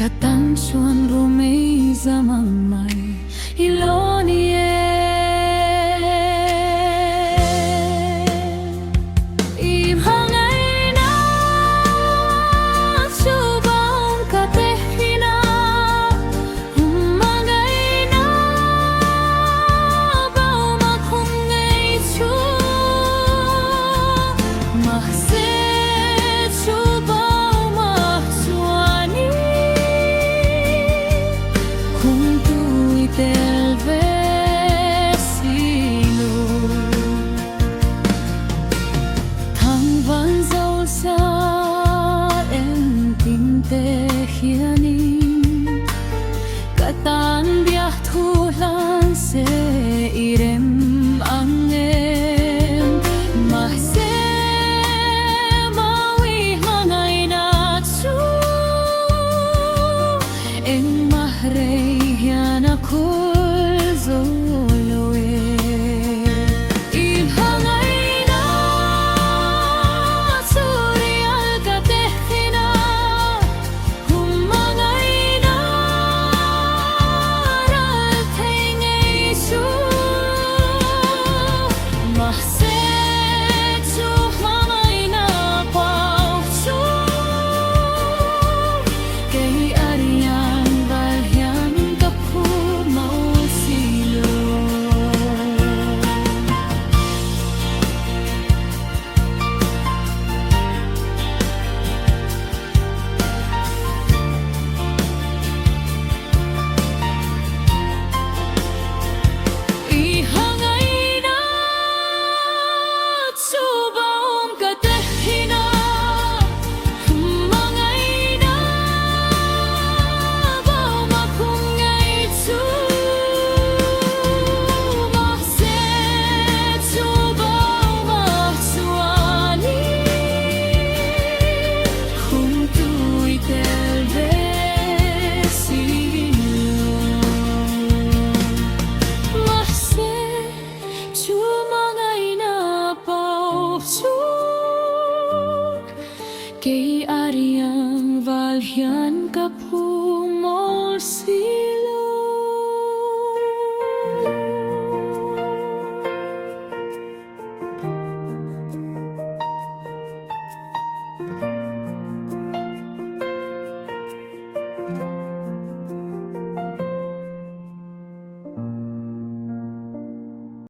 Katan chuan rumei zamang mai ilonie im hangai na chubang katehina mangai na bao makhungai chu mahse chubao mahsuani del vecino thang van dâu xa em tình tê hiani cả tan bia thu lan se irem ang em mà se maui mangai na chu em mahre hiana kul zoloe im hangai na surial katehina humangai na ral thengei su mahse chu mangai na pau chu kay arian balhyan kapu mau silo ihangai na chubam katehina mangai na bao makhungai chu mahse chubao mahsuani juntui del vecino mahse chu mangai na pau chu kay ariang valhyan kapu mol silo